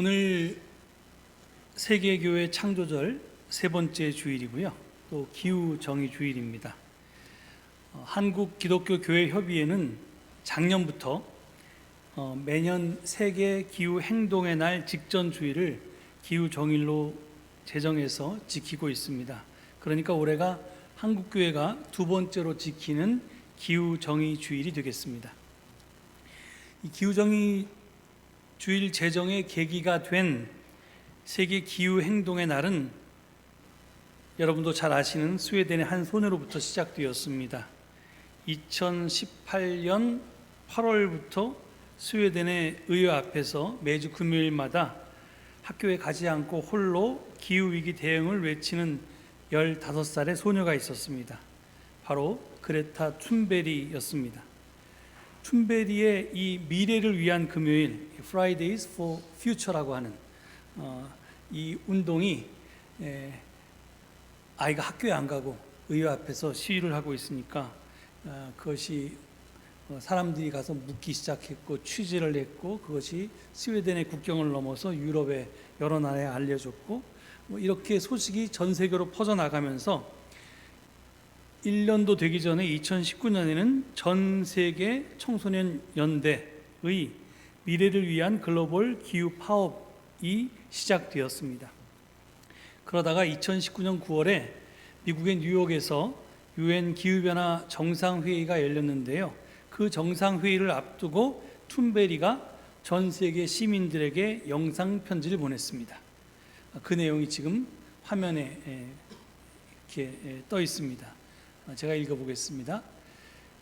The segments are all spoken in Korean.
오늘 세계교회 창조절 세 번째 주일이고요. 또 기후정의 주일입니다. 한국기독교교회협의회는 작년부터 매년 세계 기후행동의 날 직전 주일을 기후정일로 제정해서 지키고 있습니다. 그러니까 올해가 한국교회가 두 번째로 지키는 기후정의 주일이 되겠습니다. 이 기후정의 주일 제정의 계기가 된 세계 기후행동의 날은 여러분도 잘 아시는 스웨덴의 한 소녀로부터 시작되었습니다. 2018년 8월부터 스웨덴의 의회 앞에서 매주 금요일마다 학교에 가지 않고 홀로 기후위기 대응을 외치는 15살의 소녀가 있었습니다. 바로 그레타 툰베리였습니다. 툰베리의 이 미래를 위한 금요일, Fridays for Future라고 하는 이 운동이 아이가 학교에 안 가고 의회 앞에서 시위를 하고 있으니까 그것이 사람들이 가서 묻기 시작했고 취재를 했고 그것이 스웨덴의 국경을 넘어서 유럽의 여러 나라에 알려졌고 이렇게 소식이 전 세계로 퍼져나가면서 1년도 되기 전에 2019년에는 전 세계 청소년 연대의 미래를 위한 글로벌 기후 파업이 시작되었습니다. 그러다가 2019년 9월에 미국의 뉴욕에서 UN 기후변화 정상회의가 열렸는데요. 그 정상회의를 앞두고 툰베리가 전 세계 시민들에게 영상 편지를 보냈습니다. 그 내용이 지금 화면에 이렇게 떠 있습니다. 제가 읽어보겠습니다.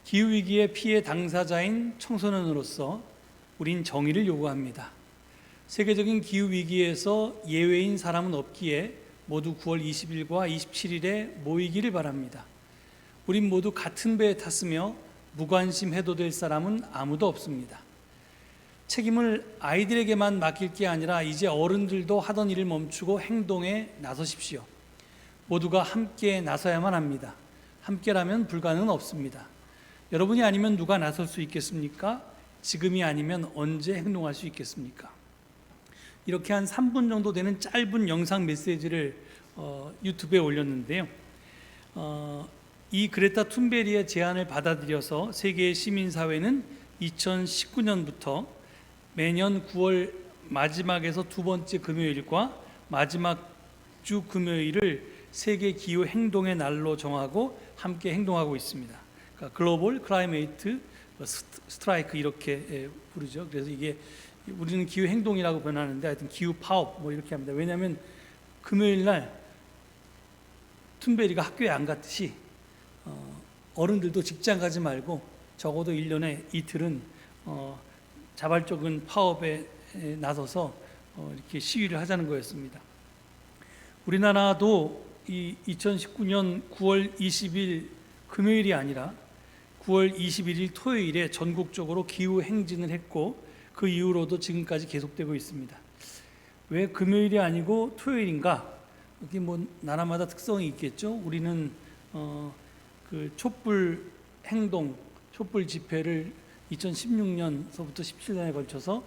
기후위기의 피해 당사자인 청소년으로서 우린 정의를 요구합니다. 세계적인 기후위기에서 예외인 사람은 없기에 모두 9월 20일과 27일에 모이기를 바랍니다. 우린 모두 같은 배에 탔으며 무관심해도 될 사람은 아무도 없습니다. 책임을 아이들에게만 맡길 게 아니라 이제 어른들도 하던 일을 멈추고 행동에 나서십시오. 모두가 함께 나서야만 합니다. 함께라면 불가능은 없습니다. 여러분이 아니면 누가 나설 수 있겠습니까? 지금이 아니면 언제 행동할 수 있겠습니까? 이렇게 한 3분 정도 되는 짧은 영상 메시지를 유튜브에 올렸는데요. 이 그레타 툰베리의 제안을 받아들여서 세계의 시민사회는 2019년부터 매년 9월 마지막에서 두 번째 금요일과 마지막 주 금요일을 세계 기후 행동의 날로 정하고 함께 행동하고 있습니다. 그러니까 글로벌 클라이메이트 스트라이크 이렇게 부르죠. 그래서 이게 우리는 기후 행동이라고 변하는데 하여튼 기후 파업 뭐 이렇게 합니다. 왜냐하면 금요일 날 툰베리가 학교에 안 갔듯이 어른들도 직장 가지 말고 적어도 1년에 이틀은 자발적인 파업에 나서서 이렇게 시위를 하자는 거였습니다. 우리나라도 이 2019년 9월 20일 금요일이 아니라 9월 21일 토요일에 전국적으로 기후 행진을 했고 그 이후로도 지금까지 계속되고 있습니다. 왜 금요일이 아니고 토요일인가? 여기 뭐 나라마다 특성이 있겠죠. 우리는 그 촛불 행동, 촛불 집회를 2016년서부터 17년에 걸쳐서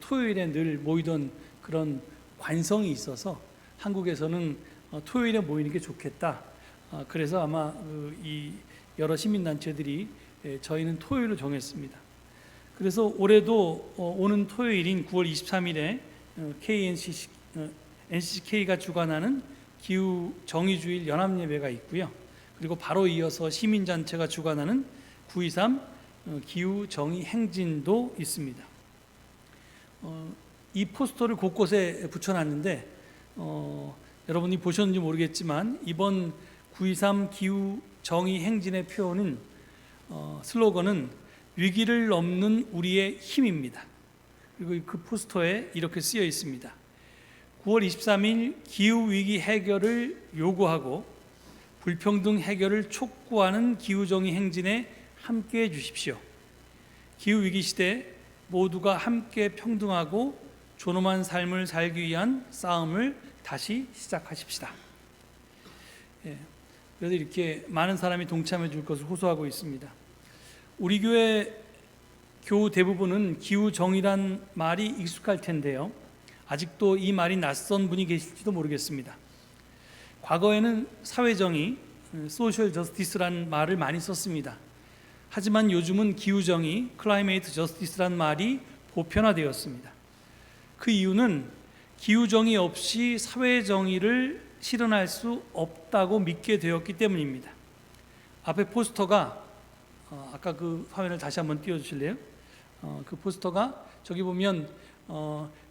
토요일에 늘 모이던 그런 관성이 있어서 한국에서는 토요일에 모이는 게 좋겠다. 그래서 아마 이 여러 시민단체들이 저희는 토요일을 정했습니다. 그래서 올해도 오는 토요일인 9월 23일에 NCCK가 주관하는 기후 정의주일 연합예배가 있고요. 그리고 바로 이어서 시민단체가 주관하는 9.23 기후 정의 행진도 있습니다. 이 포스터를 곳곳에 붙여놨는데 여러분이 보셨는지 모르겠지만 이번 9.23 기후 정의 행진의 표어는 슬로건은 위기를 넘는 우리의 힘입니다. 그리고 그 포스터에 이렇게 쓰여 있습니다. 9월 23일 기후위기 해결을 요구하고 불평등 해결을 촉구하는 기후정의 행진에 함께해 주십시오. 기후위기 시대 모두가 함께 평등하고 존엄한 삶을 살기 위한 싸움을 다시 시작하십시다. 그래서 이렇게 많은 사람이 동참해 줄 것을 호소하고 있습니다. 우리 교회 교우 대부분은 기후 정의란 말이 익숙할 텐데요. 아직도 이 말이 낯선 분이 계실지도 모르겠습니다. 과거에는 사회정의, 소셜 저스티스라는 말을 많이 썼습니다. 하지만 요즘은 기후정의, 클라이메이트 저스티스라는 말이 보편화되었습니다. 그 이유는 기후정의 없이 사회정의를 실현할 수 없다고 믿게 되었기 때문입니다. 앞에 포스터가 아까 그 화면을 다시 한번 띄워주실래요? 그 포스터가 저기 보면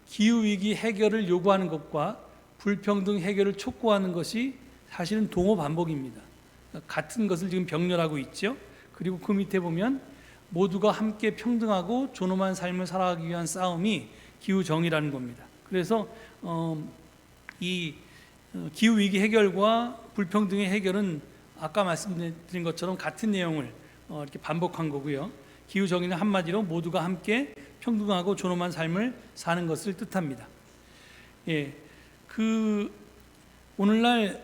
기후위기 해결을 요구하는 것과 불평등 해결을 촉구하는 것이 사실은 동호 반복입니다. 같은 것을 지금 병렬하고 있죠. 그리고 그 밑에 보면 모두가 함께 평등하고 존엄한 삶을 살아가기 위한 싸움이 기후정의라는 겁니다. 그래서 이 기후위기 해결과 불평등의 해결은 아까 말씀드린 것처럼 같은 내용을 이렇게 반복한 거고요. 기후정의는 한마디로 모두가 함께 평등하고 존엄한 삶을 사는 것을 뜻합니다. 예, 오늘날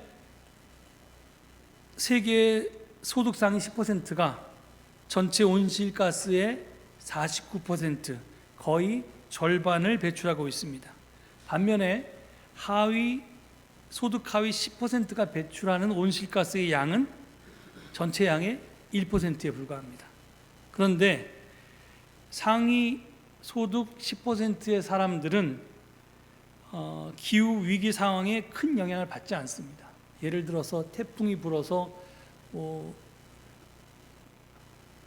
세계 소득 상위 10%가 전체 온실가스의 49%, 거의 절반을 배출하고 있습니다. 반면에 소득 하위 10%가 배출하는 온실가스의 양은 전체 양의 1%에 불과합니다. 그런데 상위 소득 10%의 사람들은 기후 위기 상황에 큰 영향을 받지 않습니다. 예를 들어서 태풍이 불어서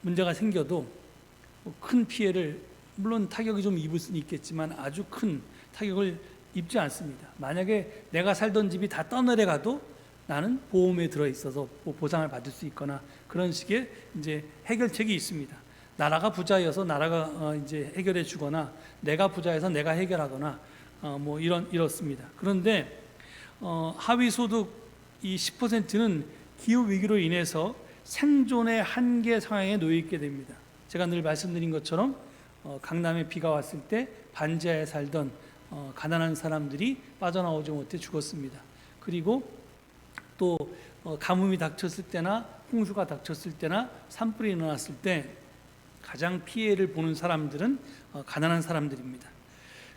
문제가 생겨도 큰 피해를, 물론 타격이 좀 입을 수는 있겠지만 아주 큰 타격을 입지 않습니다. 만약에 내가 살던 집이 다 떠내려 가도 나는 보험에 들어 있어서 보상을 받을 수 있거나 그런 식의 이제 해결책이 있습니다. 나라가 부자여서 나라가 이제 해결해 주거나 내가 부자여서 내가 해결하거나 이렇습니다. 그런데 하위 소득 이 10%는 기후 위기로 인해서 생존의 한계 상황에 놓여 있게 됩니다. 제가 늘 말씀드린 것처럼 강남에 비가 왔을 때 반지하에 살던 가난한 사람들이 빠져나오지 못해 죽었습니다. 그리고 또 가뭄이 닥쳤을 때나 홍수가 닥쳤을 때나 산불이 일어났을 때 가장 피해를 보는 사람들은 가난한 사람들입니다.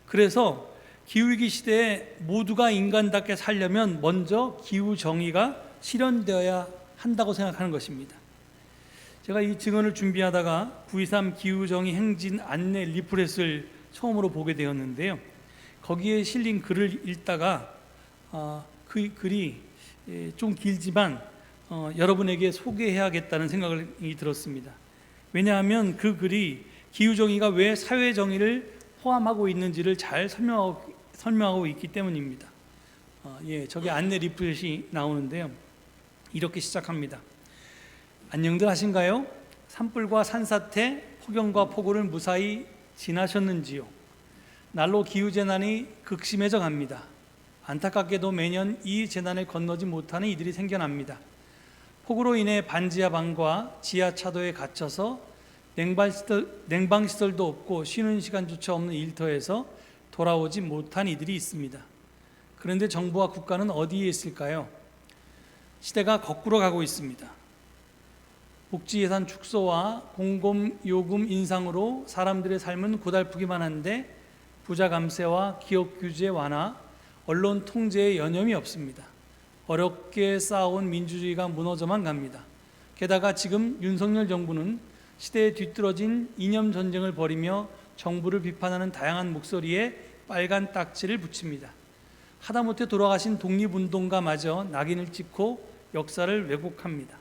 그래서 기후위기 시대에 모두가 인간답게 살려면 먼저 기후정의가 실현되어야 한다고 생각하는 것입니다. 제가 이 증언을 준비하다가 9.23 기후정의 행진 안내 리플렛을 처음으로 보게 되었는데요. 거기에 실린 글을 읽다가 그 글이 좀 길지만 여러분에게 소개해야겠다는 생각이 들었습니다. 왜냐하면 그 글이 기후정의가 왜 사회정의를 포함하고 있는지를 잘 설명하고 있기 때문입니다. 저기 안내 리플렛이 나오는데요. 이렇게 시작합니다. 안녕들 하신가요? 산불과 산사태, 폭염과 폭우를 무사히 지나셨는지요? 날로 기후재난이 극심해져 갑니다. 안타깝게도 매년 이 재난을 건너지 못하는 이들이 생겨납니다. 폭우로 인해 반지하 방과 지하차도에 갇혀서 냉방시설도 없고 쉬는 시간조차 없는 일터에서 돌아오지 못한 이들이 있습니다. 그런데 정부와 국가는 어디에 있을까요? 시대가 거꾸로 가고 있습니다. 복지예산 축소와 공공요금 인상으로 사람들의 삶은 고달프기만 한데 부자 감세와 기업 규제 완화, 언론 통제에 여념이 없습니다. 어렵게 쌓아온 민주주의가 무너져만 갑니다. 게다가 지금 윤석열 정부는 시대에 뒤떨어진 이념 전쟁을 벌이며 정부를 비판하는 다양한 목소리에 빨간 딱지를 붙입니다. 하다못해 돌아가신 독립운동가마저 낙인을 찍고 역사를 왜곡합니다.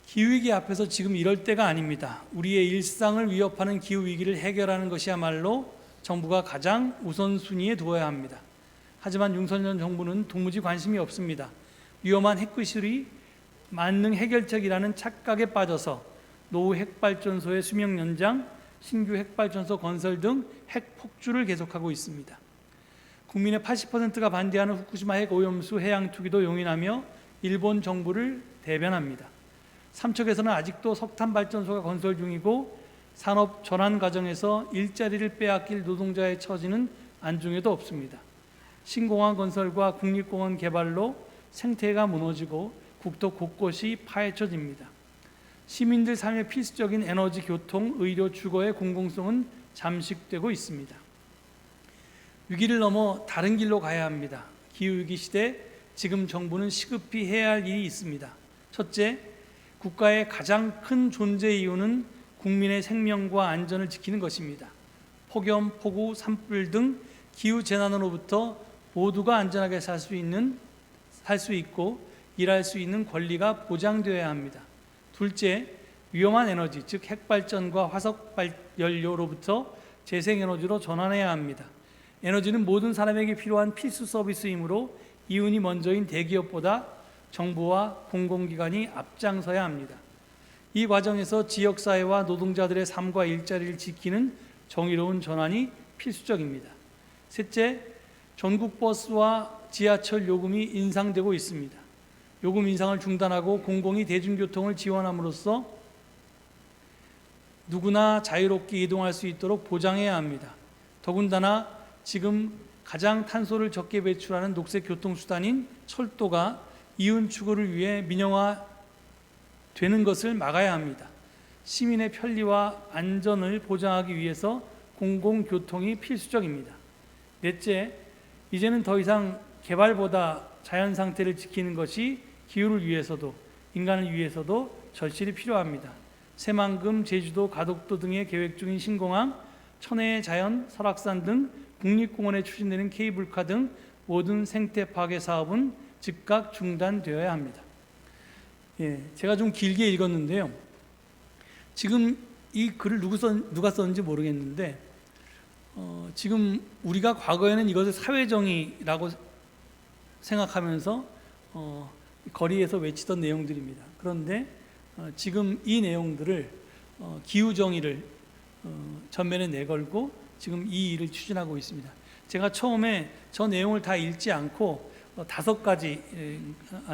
기후위기 앞에서 지금 이럴 때가 아닙니다. 우리의 일상을 위협하는 기후위기를 해결하는 것이야말로 정부가 가장 우선순위에 두어야 합니다. 하지만 윤석열 정부는 도무지 관심이 없습니다. 위험한 핵기술이 만능 해결책이라는 착각에 빠져서 노후 핵발전소의 수명 연장, 신규 핵발전소 건설 등 핵폭주를 계속하고 있습니다. 국민의 80%가 반대하는 후쿠시마 핵오염수 해양 투기도 용인하며 일본 정부를 대변합니다. 삼척에서는 아직도 석탄 발전소가 건설 중이고 산업 전환 과정에서 일자리를 빼앗길 노동자의 처지는 안중에도 없습니다. 신공항 건설과 국립공원 개발로 생태가 무너지고 국토 곳곳이 파헤쳐집니다. 시민들 삶의 필수적인 에너지, 교통, 의료, 주거의 공공성은 잠식되고 있습니다. 위기를 넘어 다른 길로 가야 합니다. 기후위기 시대 지금 정부는 시급히 해야 할 일이 있습니다. 첫째, 국가의 가장 큰 존재 이유는 국민의 생명과 안전을 지키는 것입니다. 폭염, 폭우, 산불 등 기후 재난으로부터 모두가 안전하게 살 수 있고 일할 수 있는 권리가 보장되어야 합니다. 둘째, 위험한 에너지, 즉 핵발전과 화석 연료로부터 재생에너지로 전환해야 합니다. 에너지는 모든 사람에게 필요한 필수 서비스이므로 이윤이 먼저인 대기업보다 정부와 공공기관이 앞장서야 합니다. 이 과정에서 지역사회와 노동자들의 삶과 일자리를 지키는 정의로운 전환이 필수적입니다. 셋째, 전국 버스와 지하철 요금이 인상되고 있습니다. 요금 인상을 중단하고 공공이 대중교통을 지원함으로써 누구나 자유롭게 이동할 수 있도록 보장해야 합니다. 더군다나 지금 가장 탄소를 적게 배출하는 녹색 교통수단인 철도가 이윤 추구를 위해 민영화되는 것을 막아야 합니다. 시민의 편리와 안전을 보장하기 위해서 공공교통이 필수적입니다. 넷째, 이제는 더 이상 개발보다 자연 상태를 지키는 것이 기후를 위해서도 인간을 위해서도 절실히 필요합니다. 새만금, 제주도, 가덕도 등의 계획 중인 신공항, 천혜의 자연, 설악산 등 국립공원에 추진되는 케이블카 등 모든 생태 파괴 사업은 즉각 중단되어야 합니다. 제가 좀 길게 읽었는데요. 지금 이 글을 누가 썼는지 모르겠는데 지금 우리가 과거에는 이것을 사회정의라고 생각하면서 거리에서 외치던 내용들입니다. 그런데 지금 이 내용들을 기후정의를 전면에 내걸고 지금 이 일을 추진하고 있습니다. 제가 처음에 저 내용을 다 읽지 않고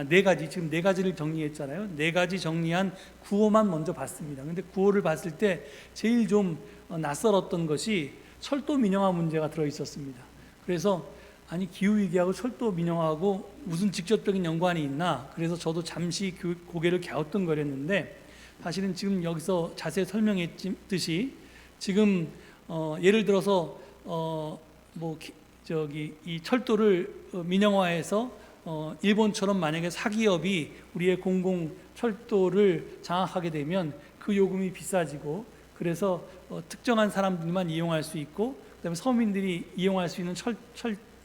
네 가지, 지금 네 가지를 정리했잖아요. 네 가지 정리한 구호만 먼저 봤습니다. 근데 구호를 봤을 때 제일 좀 낯설었던 것이 철도 민영화 문제가 들어 있었습니다. 그래서 아니 기후위기하고 철도 민영화하고 무슨 직접적인 연관이 있나, 그래서 저도 잠시 고개를 갸우뚱거렸는데 사실은 지금 여기서 자세히 설명했듯이 지금 예를 들어서 이 철도를 민영화해서 일본처럼 만약에 사기업이 우리의 공공 철도를 장악하게 되면 그 요금이 비싸지고, 그래서 특정한 사람들만 이용할 수 있고, 그다음에 서민들이 이용할 수 있는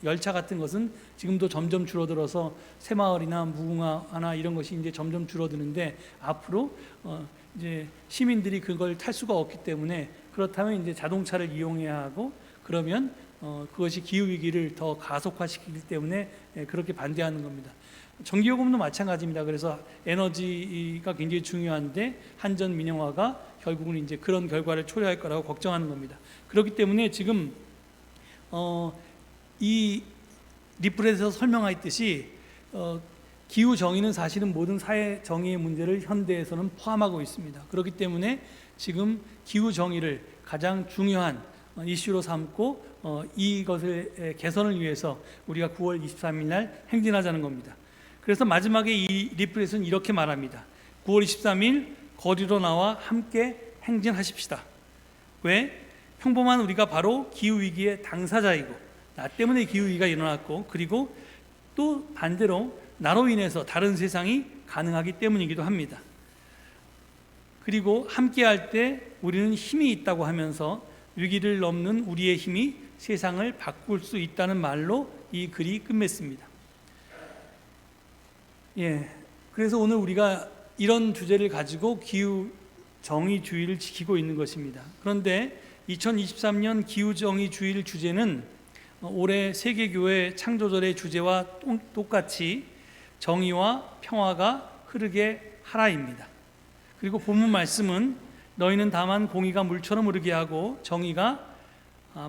열차 같은 것은 지금도 점점 줄어들어서 새마을이나 무궁화나 이런 것이 이제 점점 줄어드는데, 앞으로 이제 시민들이 그걸 탈 수가 없기 때문에, 그렇다면 이제 자동차를 이용해야 하고, 그러면 그것이 기후 위기를 더 가속화시키기 때문에 그렇게 반대하는 겁니다. 전기요금도 마찬가지입니다. 그래서 에너지가 굉장히 중요한데 한전 민영화가 결국은 이제 그런 결과를 초래할 거라고 걱정하는 겁니다. 그렇기 때문에 지금 이 리플렛에서 설명했듯이 기후 정의는 사실은 모든 사회 정의의 문제를 현대에서는 포함하고 있습니다. 그렇기 때문에 지금 기후 정의를 가장 중요한 이슈로 삼고 이것을 개선을 위해서 우리가 9월 23일 날 행진하자는 겁니다. 그래서 마지막에 이 리플렛은 이렇게 말합니다. 9월 23일 거리로 나와 함께 행진하십시다. 왜? 평범한 우리가 바로 기후위기의 당사자이고, 나 때문에 기후위기가 일어났고, 그리고 또 반대로 나로 인해서 다른 세상이 가능하기 때문이기도 합니다. 그리고 함께 할 때 우리는 힘이 있다고 하면서 위기를 넘는 우리의 힘이 세상을 바꿀 수 있다는 말로 이 글이 끝맺습니다. 그래서 오늘 우리가 이런 주제를 가지고 기후 정의주의를 지키고 있는 것입니다. 그런데 2023년 기후 정의주일 주제는 올해 세계교회 창조절의 주제와 똑같이 정의와 평화가 흐르게 하라입니다. 그리고 본문 말씀은 너희는 다만 공의가 물처럼 흐르게 하고 정의가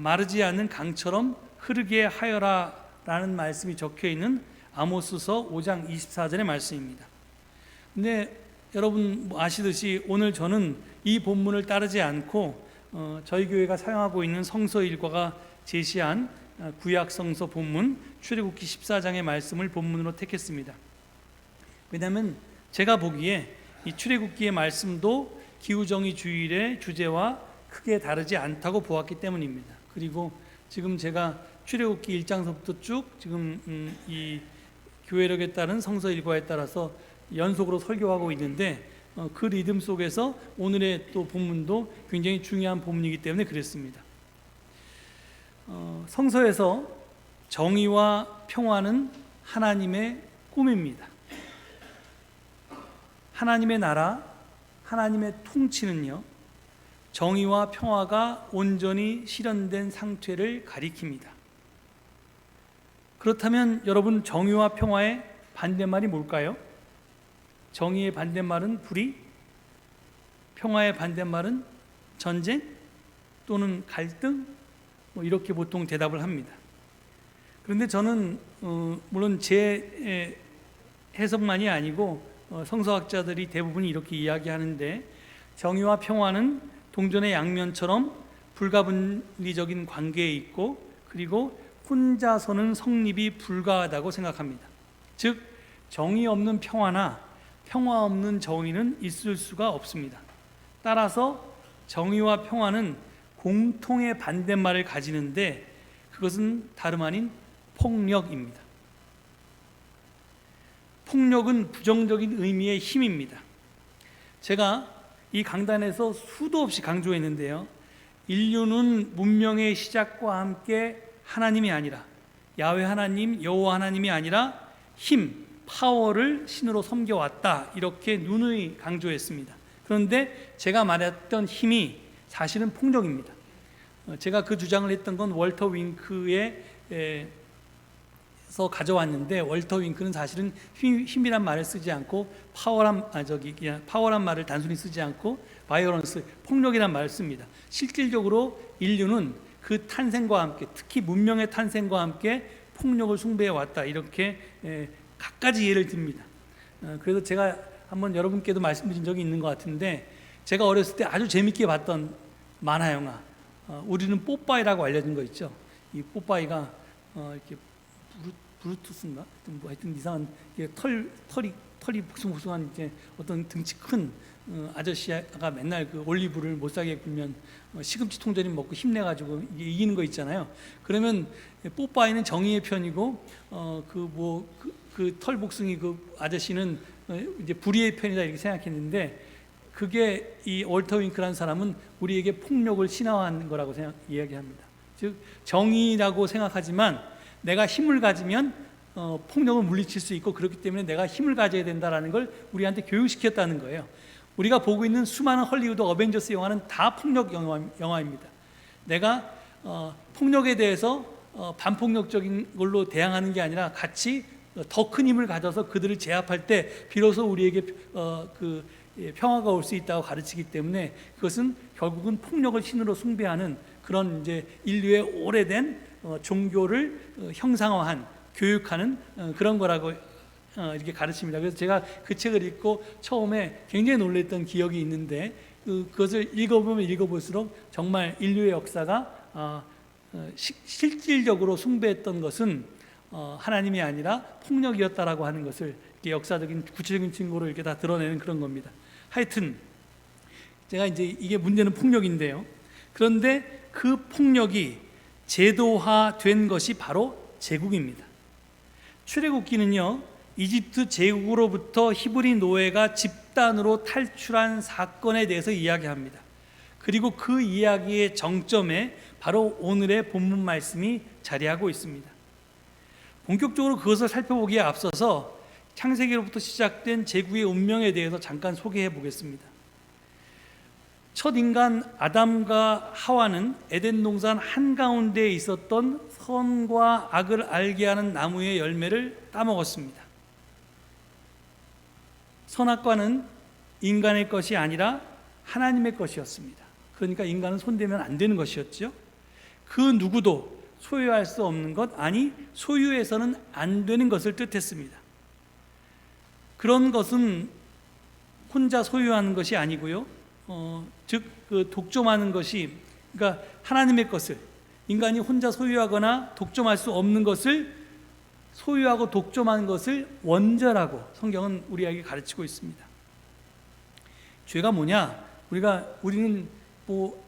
마르지 않는 강처럼 흐르게 하여라 라는 말씀이 적혀 있는 아모스서 5장 24절의 말씀입니다. 근데 여러분 아시듯이 오늘 저는 이 본문을 따르지 않고 저희 교회가 사용하고 있는 성서 일과가 제시한 구약 성서 본문 출애굽기 14장의 말씀을 본문으로 택했습니다. 왜냐하면 제가 보기에 이 출애굽기의 말씀도 기후정의주일의 주제와 크게 다르지 않다고 보았기 때문입니다. 그리고 지금 제가 출애굽기 1장서부터 쭉 지금 이 교회력에 따른 성서 일과에 따라서 연속으로 설교하고 있는데 그 리듬 속에서 오늘의 또 본문도 굉장히 중요한 본문이기 때문에 그랬습니다. 성서에서 정의와 평화는 하나님의 꿈입니다. 하나님의 나라, 하나님의 통치는요, 정의와 평화가 온전히 실현된 상태를 가리킵니다. 그렇다면 여러분, 정의와 평화의 반대말이 뭘까요? 정의의 반대말은 불의, 평화의 반대말은 전쟁 또는 갈등, 이렇게 보통 대답을 합니다. 그런데 저는 물론 제 해석만이 아니고 성서학자들이 대부분 이렇게 이야기하는데, 정의와 평화는 동전의 양면처럼 불가분리적인 관계에 있고, 그리고 혼자서는 성립이 불가하다고 생각합니다. 즉, 정의 없는 평화나 평화 없는 정의는 있을 수가 없습니다. 따라서 정의와 평화는 공통의 반대말을 가지는데, 그것은 다름 아닌 폭력입니다. 폭력은 부정적인 의미의 힘입니다. 제가 이 강단에서 수도 없이 강조했는데요, 인류는 문명의 시작과 함께 하나님이 아니라, 야훼 하나님, 여호와 하나님이 아니라 힘, 파워를 신으로 섬겨왔다, 이렇게 누누이 강조했습니다. 그런데 제가 말했던 힘이 사실은 폭력입니다. 제가 그 주장을 했던 건 월터 윙크의 서 가져왔는데, 월터 윙크는 사실은 힘이란 말을 쓰지 않고 파워란 말을 단순히 쓰지 않고 바이오런스, 폭력이란 말을 씁니다. 실질적으로 인류는 그 탄생과 함께, 특히 문명의 탄생과 함께 폭력을 숭배해 왔다, 이렇게 갖가지 예를 듭니다. 그래서 제가 한번 여러분께도 말씀드린 적이 있는 것 같은데, 제가 어렸을 때 아주 재밌게 봤던 만화 영화, 우리는 뽀빠이라고 알려진 거 있죠. 이 뽀빠이가 이렇게 브루투스인가? 뭐 하여튼 이상한 털이 복숭복숭한 이제 어떤 등치 큰 아저씨가 맨날 그 올리브를 못 사게 굴면 시금치 통조림 먹고 힘내가지고 이기는 거 있잖아요. 그러면 뽀빠이는 정의의 편이고 그 털복숭이 그 아저씨는 이제 불의의 편이다, 이렇게 생각했는데, 그게 이 월터 윙크라는 사람은 우리에게 폭력을 신화한 거라고 이야기합니다. 즉, 정의라고 생각하지만 내가 힘을 가지면 폭력을 물리칠 수 있고, 그렇기 때문에 내가 힘을 가져야 된다는 걸 우리한테 교육시켰다는 거예요. 우리가 보고 있는 수많은 헐리우드 어벤져스 영화는 다 폭력 영화입니다. 내가 폭력에 대해서 반폭력적인 걸로 대항하는 게 아니라 같이 더 큰 힘을 가져서 그들을 제압할 때 비로소 우리에게 평화가 올 수 있다고 가르치기 때문에, 그것은 결국은 폭력을 신으로 숭배하는 그런 이제 인류의 오래된 종교를 형상화한, 교육하는 그런 거라고 이렇게 가르칩니다. 그래서 제가 그 책을 읽고 처음에 굉장히 놀랐던 기억이 있는데, 그것을 읽어보면 읽어볼수록 정말 인류의 역사가 실질적으로 숭배했던 것은 하나님이 아니라 폭력이었다라고 하는 것을 역사적인 구체적인 증거로 이렇게 다 드러내는 그런 겁니다. 하여튼 제가 이제 이게 문제는 폭력인데요, 그런데 그 폭력이 제도화된 것이 바로 제국입니다. 출애굽기는요, 이집트 제국으로부터 히브리 노예가 집단으로 탈출한 사건에 대해서 이야기합니다. 그리고 그 이야기의 정점에 바로 오늘의 본문 말씀이 자리하고 있습니다. 본격적으로 그것을 살펴보기에 앞서서 창세기로부터 시작된 제국의 운명에 대해서 잠깐 소개해 보겠습니다. 첫 인간 아담과 하와는 에덴 동산 한가운데에 있었던 선과 악을 알게 하는 나무의 열매를 따먹었습니다. 선악과는 인간의 것이 아니라 하나님의 것이었습니다. 그러니까 인간은 손대면 안 되는 것이었죠. 그 누구도 소유할 수 없는 것, 아니 소유해서는 안 되는 것을 뜻했습니다. 그런 것은 혼자 소유하는 것이 아니고요, 즉 그 독점하는 것이, 그러니까 하나님의 것을 인간이 혼자 소유하거나 독점할 수 없는 것을 소유하고 독점하는 것을 원죄라고 성경은 우리에게 가르치고 있습니다. 죄가 뭐냐? 우리는 뭐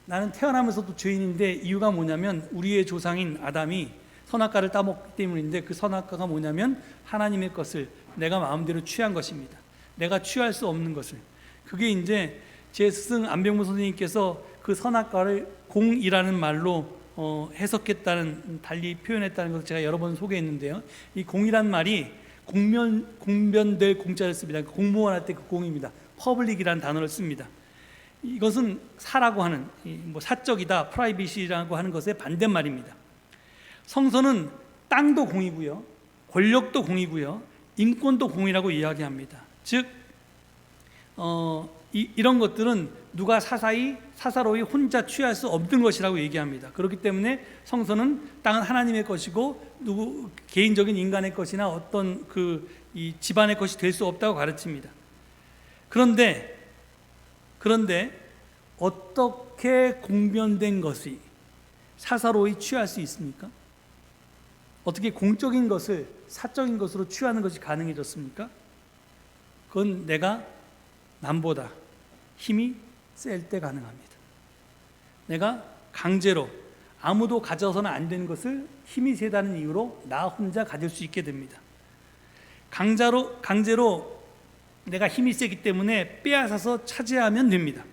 나는 태어나면서도 죄인인데 이유가 뭐냐면 우리의 조상인 아담이 선악과를 따먹기 때문인데 그 선악과가 뭐냐면 하나님의 것을 내가 마음대로 취한 것입니다. 내가 취할 수 없는 것을. 그게 이제 제 스승 안병무 선생님께서 그 선악과를 공이라는 말로 해석했다는, 달리 표현했다는 것을 제가 여러 번 소개했는데요. 이 공이란 말이 공변될 공자를 씁니다. 공무원 할 때 그 공입니다. 퍼블릭이라는 단어를 씁니다. 이것은 사라고 하는, 뭐 사적이다, 프라이빗이라고 하는 것의 반대말입니다. 성서는 땅도 공이고요, 권력도 공이고요, 인권도 공이라고 이야기합니다. 즉 이런 것들은 누가 사사로이 혼자 취할 수 없는 것이라고 얘기합니다. 그렇기 때문에 성서는 땅은 하나님의 것이고 누구 개인적인 인간의 것이나 어떤 이 집안의 것이 될 수 없다고 가르칩니다. 그런데 어떻게 공변된 것이 사사로이 취할 수 있습니까? 어떻게 공적인 것을 사적인 것으로 취하는 것이 가능해졌습니까? 그건 내가 남보다 힘이 셀 때 가능합니다. 내가 강제로 아무도 가져서는 안 되는 것을 힘이 세다는 이유로 나 혼자 가질 수 있게 됩니다. 강제로 내가 힘이 세기 때문에 빼앗아서 차지하면 됩니다.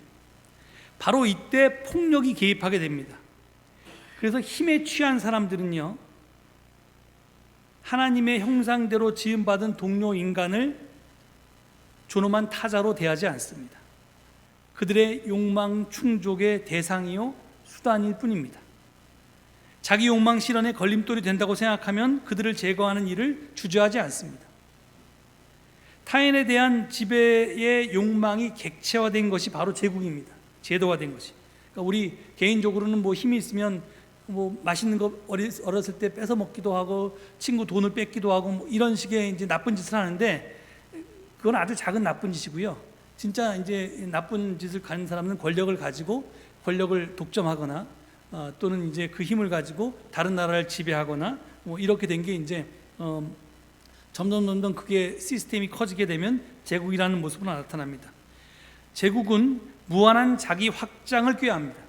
바로 이때 폭력이 개입하게 됩니다. 그래서 힘에 취한 사람들은요, 하나님의 형상대로 지음받은 동료 인간을 존엄한 타자로 대하지 않습니다. 그들의 욕망 충족의 대상이요 수단일 뿐입니다. 자기 욕망 실현의 걸림돌이 된다고 생각하면 그들을 제거하는 일을 주저하지 않습니다. 타인에 대한 지배의 욕망이 객체화된 것이 바로 제국입니다. 제도화된 것이. 그러니까 우리 개인적으로는 뭐 힘이 있으면 뭐 맛있는 거 어렸을 때 뺏어 먹기도 하고 친구 돈을 뺏기도 하고 뭐 이런 식의 이제 나쁜 짓을 하는데, 그건 아주 작은 나쁜 짓이고요. 진짜 이제 나쁜 짓을 가는 사람은 권력을 가지고 권력을 독점하거나 또는 이제 그 힘을 가지고 다른 나라를 지배하거나 뭐 이렇게 된 게 이제 점점 그게 시스템이 커지게 되면 제국이라는 모습으로 나타납니다. 제국은 무한한 자기 확장을 꾀합니다.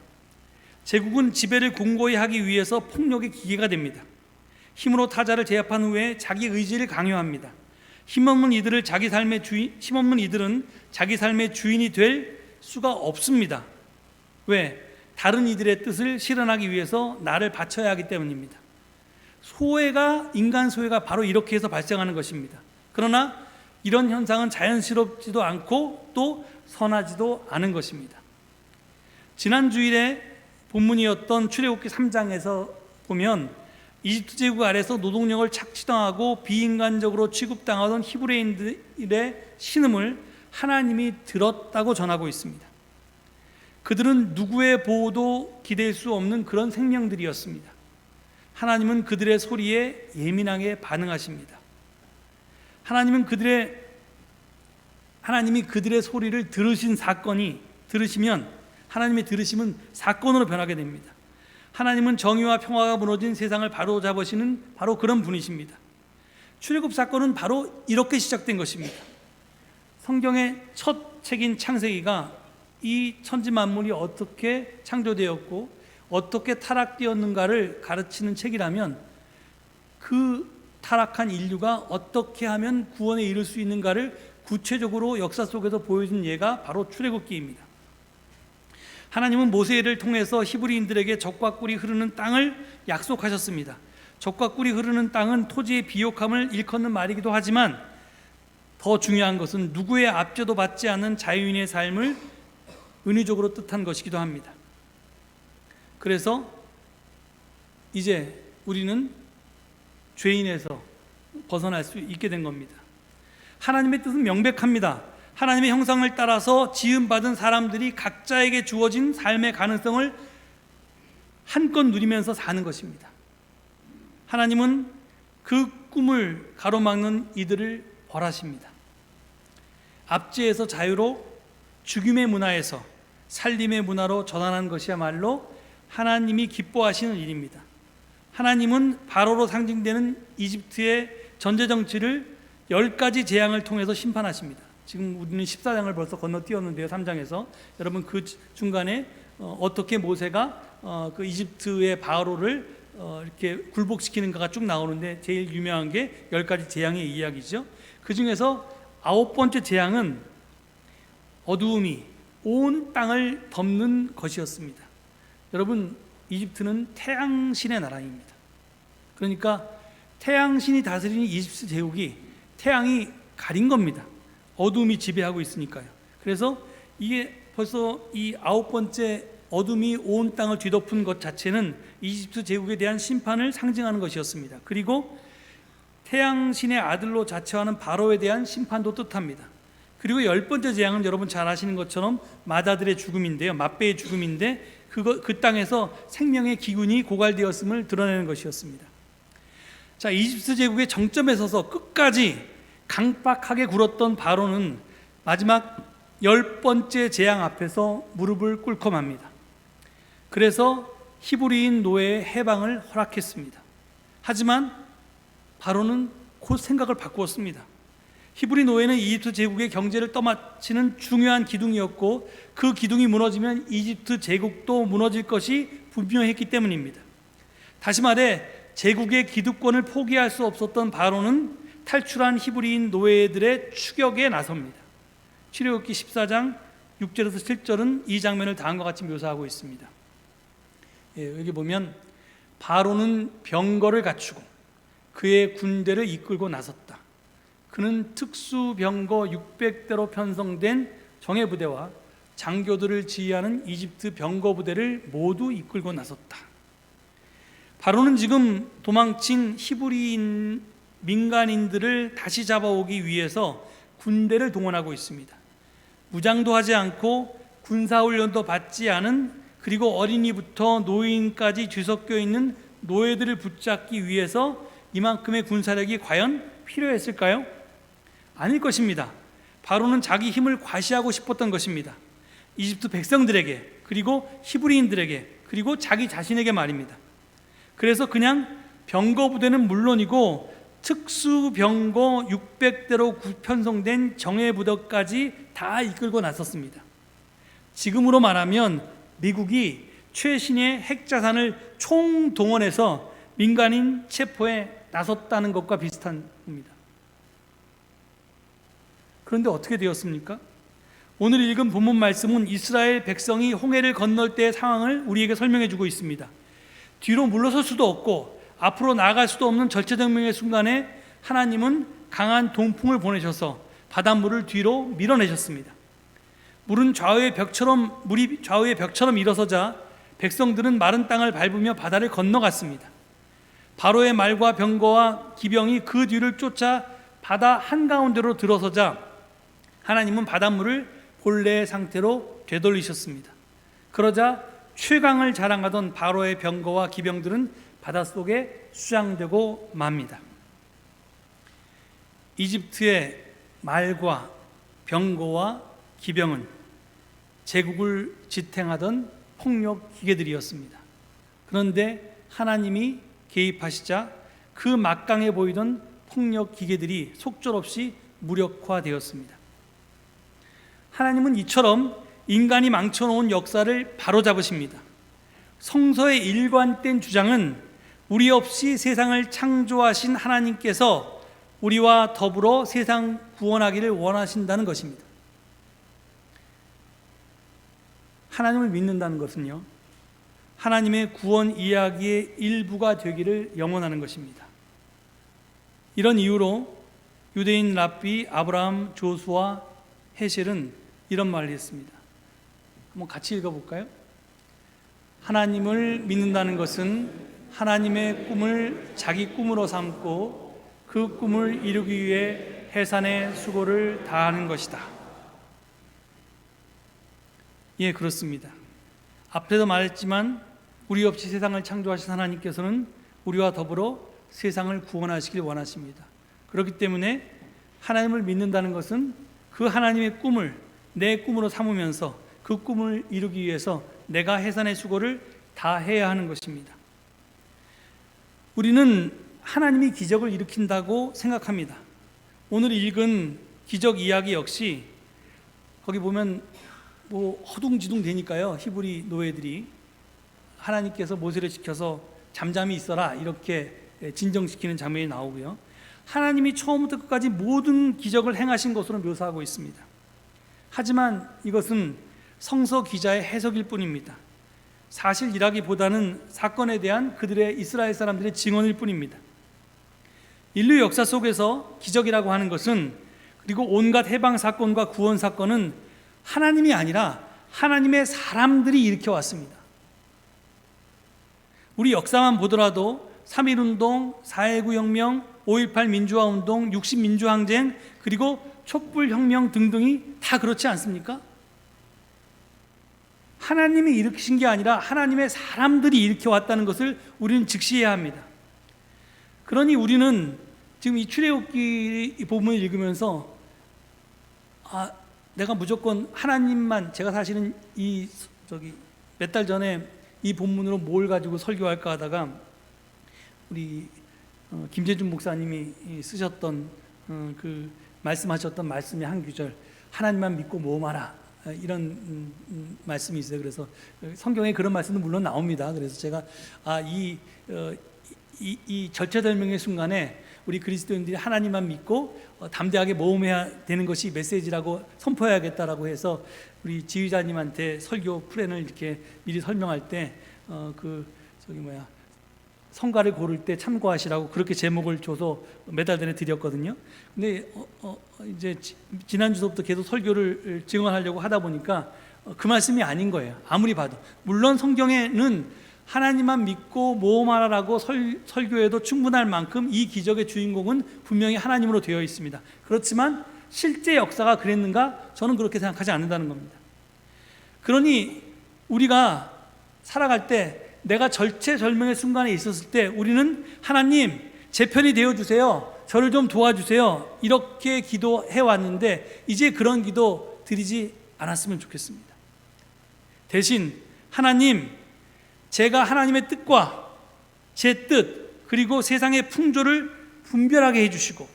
제국은 지배를 공고히 하기 위해서 폭력의 기계가 됩니다. 힘으로 타자를 제압한 후에 자기 의지를 강요합니다. 힘없는 이들은 자기 삶의 주인이 될 수가 없습니다. 왜? 다른 이들의 뜻을 실현하기 위해서 나를 바쳐야 하기 때문입니다. 인간 소외가 바로 이렇게 해서 발생하는 것입니다. 그러나 이런 현상은 자연스럽지도 않고 또 선하지도 않은 것입니다. 지난 주일에 본문이었던 출애굽기 3장에서 보면 이집트 제국 아래서 노동력을 착취당하고 비인간적으로 취급당하던 히브리인들의 신음을 하나님이 들었다고 전하고 있습니다. 그들은 누구의 보호도 기댈 수 없는 그런 생명들이었습니다. 하나님은 그들의 소리에 예민하게 반응하십니다. 하나님이 그들의 소리를 들으시면 하나님의 들으심은 사건으로 변하게 됩니다. 하나님은 정의와 평화가 무너진 세상을 바로잡으시는 바로 그런 분이십니다. 출애굽 사건은 바로 이렇게 시작된 것입니다. 성경의 첫 책인 창세기가 이 천지 만물이 어떻게 창조되었고 어떻게 타락되었는가를 가르치는 책이라면, 그 타락한 인류가 어떻게 하면 구원에 이를 수 있는가를 구체적으로 역사 속에서 보여준 예가 바로 출애굽기입니다. 하나님은 모세를 통해서 히브리인들에게 젖과 꿀이 흐르는 땅을 약속하셨습니다. 젖과 꿀이 흐르는 땅은 토지의 비옥함을 일컫는 말이기도 하지만 더 중요한 것은 누구의 압제도 받지 않는 자유인의 삶을 은유적으로 뜻한 것이기도 합니다. 그래서 이제 우리는 죄인에서 벗어날 수 있게 된 겁니다. 하나님의 뜻은 명백합니다. 하나님의 형상을 따라서 지음받은 사람들이 각자에게 주어진 삶의 가능성을 한껏 누리면서 사는 것입니다. 하나님은 그 꿈을 가로막는 이들을 벌하십니다. 압제에서 자유로 죽임의 문화에서 살림의 문화로 전환한 것이야말로 하나님이 기뻐하시는 일입니다. 하나님은 바로로 상징되는 이집트의 전제 정치를 10가지 재앙을 통해서 심판하십니다. 지금 우리는 14장을 벌써 건너뛰었는데요. 3장에서 여러분 그 중간에 어떻게 모세가 그 이집트의 바로를 이렇게 굴복시키는가가 쭉 나오는데, 제일 유명한 게 10가지 재앙의 이야기죠. 그 중에서 9번째 재앙은 어두움이 온 땅을 덮는 것이었습니다. 여러분, 이집트는 태양신의 나라입니다. 그러니까 태양신이 다스리는 이집트 제국이 태양이 가린 겁니다. 어둠이 지배하고 있으니까요. 그래서 이게 벌써 이 9번째 어둠이 온 땅을 뒤덮은 것 자체는 이집트 제국에 대한 심판을 상징하는 것이었습니다. 그리고 태양신의 아들로 자처하는 바로에 대한 심판도 뜻합니다. 그리고 10번째 재앙은 여러분 잘 아시는 것처럼 마다들의 죽음인데요, 맛배의 죽음인데, 그 땅에서 생명의 기운이 고갈되었음을 드러내는 것이었습니다. 자, 이집트 제국의 정점에 서서 끝까지 강박하게 굴었던 바로는 마지막 10번째 재앙 앞에서 무릎을 꿇고 맙니다. 그래서 히브리인 노예의 해방을 허락했습니다. 하지만 바로는 곧 생각을 바꾸었습니다. 히브리 노예는 이집트 제국의 경제를 떠받치는 중요한 기둥이었고, 그 기둥이 무너지면 이집트 제국도 무너질 것이 분명했기 때문입니다. 다시 말해 제국의 기득권을 포기할 수 없었던 바로는 탈출한 히브리인 노예들의 추격에 나섭니다. 출애굽기 14장 6절에서 7절은 이 장면을 다음과 같이 묘사하고 있습니다. 여기 보면 바로는 병거를 갖추고 그의 군대를 이끌고 나섰다. 그는 특수병거 600대로 편성된 정예부대와 장교들을 지휘하는 이집트 병거부대를 모두 이끌고 나섰다. 바로는 지금 도망친 히브리인 민간인들을 다시 잡아오기 위해서 군대를 동원하고 있습니다. 무장도 하지 않고 군사훈련도 받지 않은, 그리고 어린이부터 노인까지 뒤섞여 있는 노예들을 붙잡기 위해서 이만큼의 군사력이 과연 필요했을까요? 아닐 것입니다. 바로는 자기 힘을 과시하고 싶었던 것입니다. 이집트 백성들에게, 그리고 히브리인들에게, 그리고 자기 자신에게 말입니다. 그래서 그냥 병거 부대는 물론이고 특수병거 600대로 편성된 정예부대까지 다 이끌고 나섰습니다. 지금으로 말하면 미국이 최신의 핵자산을 총동원해서 민간인 체포에 나섰다는 것과 비슷한 겁니다. 그런데 어떻게 되었습니까? 오늘 읽은 본문 말씀은 이스라엘 백성이 홍해를 건널 때의 상황을 우리에게 설명해 주고 있습니다. 뒤로 물러설 수도 없고 앞으로 나아갈 수도 없는 절체절명의 순간에 하나님은 강한 동풍을 보내셔서 바닷물을 뒤로 밀어내셨습니다. 물이 좌우의 벽처럼 일어서자 백성들은 마른 땅을 밟으며 바다를 건너갔습니다. 바로의 말과 병거와 기병이 그 뒤를 쫓아 바다 한가운데로 들어서자 하나님은 바닷물을 본래의 상태로 되돌리셨습니다. 그러자 최강을 자랑하던 바로의 병거와 기병들은 바닷속에 수장되고 맙니다. 이집트의 말과 병거와 기병은 제국을 지탱하던 폭력 기계들이었습니다. 그런데 하나님이 개입하시자 그 막강해 보이던 폭력 기계들이 속절없이 무력화되었습니다. 하나님은 이처럼 인간이 망쳐놓은 역사를 바로잡으십니다. 성서의 일관된 주장은 우리 없이 세상을 창조하신 하나님께서 우리와 더불어 세상 구원하기를 원하신다는 것입니다. 하나님을 믿는다는 것은요, 하나님의 구원 이야기의 일부가 되기를 염원하는 것입니다. 이런 이유로 유대인 랍비 아브라함, 조수아, 헤셀은 이런 말을 했습니다. 한번 같이 읽어볼까요? 하나님을 믿는다는 것은 하나님의 꿈을 자기 꿈으로 삼고 그 꿈을 이루기 위해 해산의 수고를 다하는 것이다. 예, 그렇습니다. 앞에도 말했지만 우리 없이 세상을 창조하신 하나님께서는 우리와 더불어 세상을 구원하시길 원하십니다. 그렇기 때문에 하나님을 믿는다는 것은 그 하나님의 꿈을 내 꿈으로 삼으면서 그 꿈을 이루기 위해서 내가 해산의 수고를 다해야 하는 것입니다. 우리는 하나님이 기적을 일으킨다고 생각합니다. 오늘 읽은 기적 이야기 역시 거기 보면 뭐 허둥지둥 되니까요. 히브리 노예들이 하나님께서 모세를 시켜서 잠잠히 있어라 이렇게 진정시키는 장면이 나오고요. 하나님이 처음부터 끝까지 모든 기적을 행하신 것으로 묘사하고 있습니다. 하지만 이것은 성서 기자의 해석일 뿐입니다. 사실이라기보다는 사건에 대한 그들의 이스라엘 사람들의 증언일 뿐입니다. 인류 역사 속에서 기적이라고 하는 것은, 그리고 온갖 해방 사건과 구원 사건은 하나님이 아니라 하나님의 사람들이 일으켜왔습니다. 우리 역사만 보더라도 3.1운동, 4.19 혁명, 5.18 민주화운동, 60 민주항쟁, 그리고 촛불혁명 등등이 다 그렇지 않습니까? 하나님이 일으키신 게 아니라 하나님의 사람들이 일으켜왔다는 것을 우리는 직시해야 합니다. 그러니 지금 이 출애굽기 본문을 읽으면서 내가 무조건 하나님만, 제가 사실은 몇 달 전에 이 본문으로 뭘 가지고 설교할까 하다가 우리 김재준 목사님이 쓰셨던 말씀하셨던 말씀의 한 구절, 하나님만 믿고 모험하라, 이런 말씀이 있어요. 그래서 성경에 그런 말씀도 물론 나옵니다. 그래서 제가 이 절체절명의 순간에 우리 그리스도인들이 하나님만 믿고 담대하게 모험해야 되는 것이 메시지라고 선포해야겠다라고 해서 우리 지휘자님한테 설교 프랜을 이렇게 미리 설명할 때 성가를 고를 때 참고하시라고 그렇게 제목을 줘서 몇 달 전에 드렸거든요. 근데 이제 지난주부터 계속 설교를 증언하려고 하다 보니까 그 말씀이 아닌 거예요. 아무리 봐도. 물론 성경에는 하나님만 믿고 모험하라라고 설교해도 충분할 만큼 이 기적의 주인공은 분명히 하나님으로 되어 있습니다. 그렇지만 실제 역사가 그랬는가? 저는 그렇게 생각하지 않는다는 겁니다. 그러니 우리가 살아갈 때, 내가 절체절명의 순간에 있었을 때 우리는 하나님 제 편이 되어주세요, 저를 좀 도와주세요, 이렇게 기도해 왔는데 이제 그런 기도 드리지 않았으면 좋겠습니다. 대신 하나님, 제가 하나님의 뜻과 제 뜻, 그리고 세상의 풍조를 분별하게 해주시고,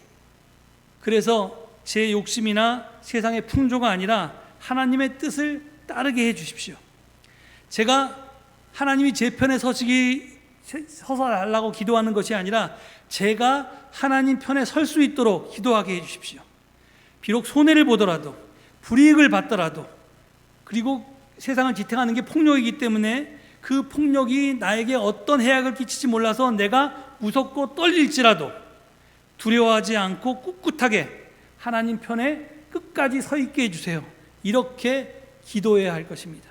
그래서 제 욕심이나 세상의 풍조가 아니라 하나님의 뜻을 따르게 해주십시오. 제가 하나님이 제 편에 서서 달라고 기도하는 것이 아니라 제가 하나님 편에 설 수 있도록 기도하게 해주십시오. 비록 손해를 보더라도, 불이익을 받더라도, 그리고 세상을 지탱하는 게 폭력이기 때문에 그 폭력이 나에게 어떤 해악을 끼칠지 몰라서 내가 무섭고 떨릴지라도 두려워하지 않고 꿋꿋하게 하나님 편에 끝까지 서 있게 해주세요. 이렇게 기도해야 할 것입니다.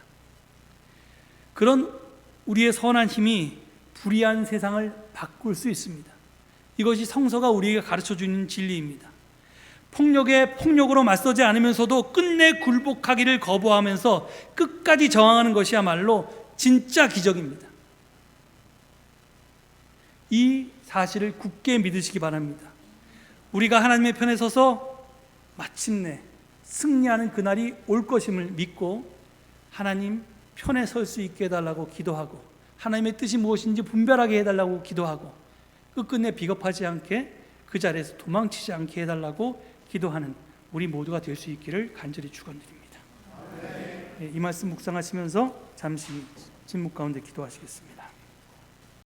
그런 우리의 선한 힘이 불의한 세상을 바꿀 수 있습니다. 이것이 성서가 우리에게 가르쳐주는 진리입니다. 폭력에 폭력으로 맞서지 않으면서도 끝내 굴복하기를 거부하면서 끝까지 저항하는 것이야말로 진짜 기적입니다. 이 사실을 굳게 믿으시기 바랍니다. 우리가 하나님의 편에 서서 마침내 승리하는 그날이 올 것임을 믿고 하나님 편에 설 수 있게 해달라고 기도하고, 하나님의 뜻이 무엇인지 분별하게 해달라고 기도하고, 끝끝내 비겁하지 않게 그 자리에서 도망치지 않게 해달라고 기도하는 우리 모두가 될 수 있기를 간절히 축원드립니다. 이 말씀 묵상하시면서 잠시 침묵 가운데 기도하시겠습니다.